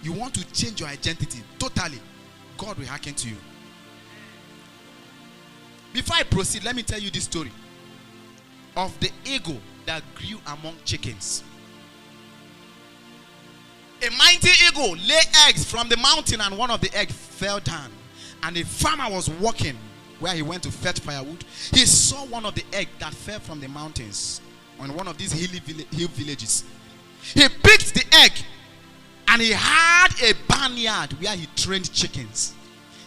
You want to change your identity totally. God will hearken to you. Before I proceed, let me tell you this story of the eagle that grew among chickens. A mighty eagle laid eggs from the mountain, and one of the eggs fell down. And a farmer was walking where he went to fetch firewood. He saw one of the eggs that fell from the mountains on one of these hill villages. He picked the egg, and he had a barnyard where he trained chickens.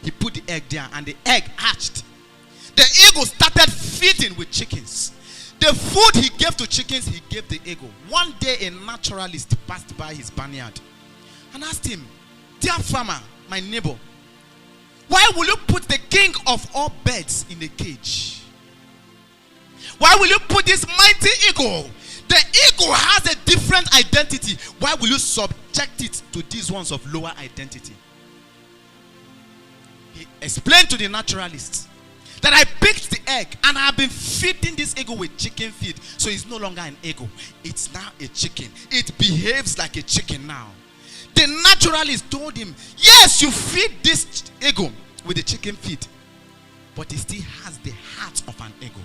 He put the egg there, and the egg hatched. The eagle started feeding with chickens. The food he gave to chickens, he gave the eagle. One day, a naturalist passed by his barnyard and asked him, "Dear farmer, my neighbor, why will you put the king of all birds in a cage? Why will you put this mighty eagle? The eagle has a different identity. Why will you subject it to these ones of lower identity?" He explained to the naturalist that I picked the egg and I have been feeding this eagle with chicken feed. So it's no longer an eagle. It's now a chicken. It behaves like a chicken now. The naturalist told him, yes, you feed this eagle with the chicken feed, but it still has the heart of an eagle.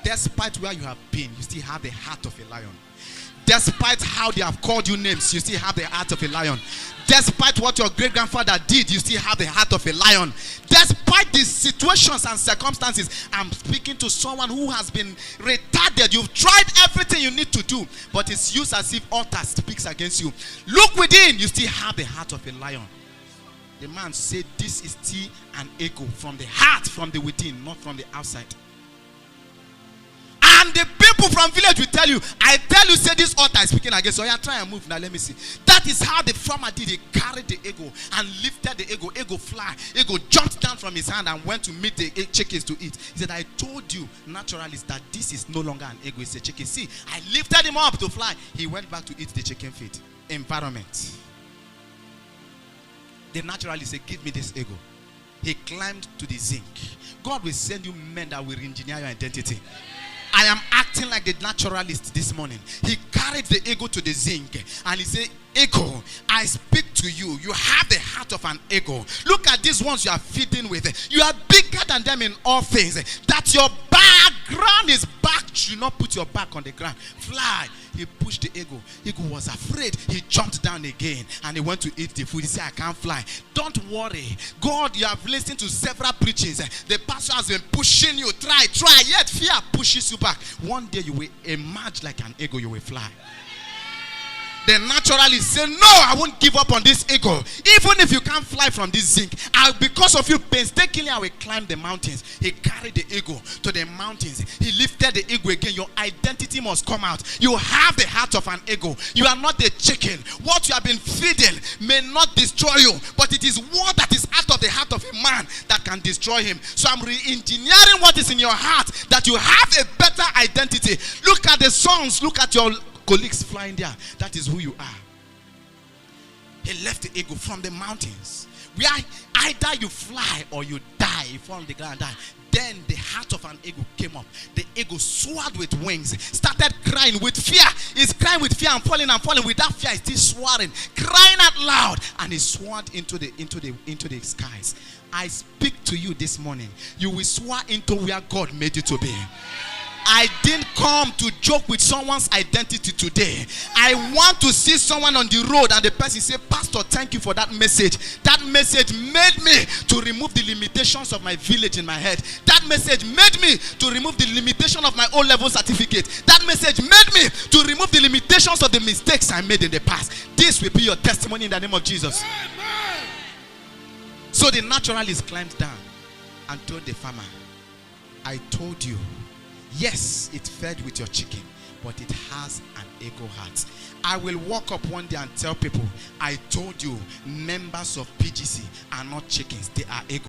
Despite where you have been, you still have the heart of a lion. Despite how they have called you names, you still have the heart of a lion. Despite what your great-grandfather did, you still have the heart of a lion. Despite the situations and circumstances, I'm speaking to someone who has been retarded. You've tried everything you need to do, but it's used as if altar speaks against you. Look within, you still have the heart of a lion. The man said, this is still an eagle from the heart, from the within, not from the outside. And the people from village will tell you, I tell you, say this altar is speaking against you. So yeah, try and move now, let me see. That is how the farmer did. He carried the eagle and lifted the eagle. Eagle fly. Eagle jumped down from his hand and went to meet the chickens to eat. He said, I told you, naturalist, that this is no longer an eagle, it's a chicken. See, I lifted him up to fly. He went back to eat the chicken feed. Environment. The naturalist said, give me this eagle. He climbed to the zinc. God will send you men that will engineer your identity. I am acting like the naturalist this morning. He carried the eagle to the zinc and he said, eagle, I speak to you. You have the heart of an eagle. Look at these ones you are feeding with. You are bigger than them in all things. That your background is back. Do not put your back on the ground. Fly. He pushed the eagle. Eagle was afraid. He jumped down again and he went to eat the food. He said, I can't fly. Don't worry. God, you have listened to several preachings. The pastor has been pushing you. Try. Yet fear pushes you back. One day you will emerge like an eagle. You will fly. The naturalist said, no, I won't give up on this eagle. Even if you can't fly from this zinc, because of you, painstakingly, I will climb the mountains. He carried the eagle to the mountains. He lifted the eagle again. Your identity must come out. You have the heart of an eagle. You are not a chicken. What you have been feeding may not destroy you, but it is what that is out of the heart of a man that can destroy him. So I'm re-engineering what is in your heart, that you have a better identity. Look at the songs. Look at your colleagues flying there. That is who you are. He left the eagle from the mountains, where either you fly or you die. You fall on the ground and die. Then the heart of an eagle came up. The eagle soared with wings, started crying with fear. He's crying with fear and falling. Without fear, he's still soaring, crying out loud, and he soared into the skies. I speak to you this morning. You will soar into where God made you to be. I didn't come to joke with someone's identity today. I want to see someone on the road and the person say, Pastor, thank you for that message. That message made me to remove the limitations of my village in my head. That message made me to remove the limitation of my O-level certificate. That message made me to remove the limitations of the mistakes I made in the past. This will be your testimony in the name of Jesus. Amen. So the naturalist climbed down and told the farmer, I told you, yes, it fed with your chicken, but it has an eagle heart. I will walk up one day and tell people, I told you, members of PGC are not chickens, they are eagles.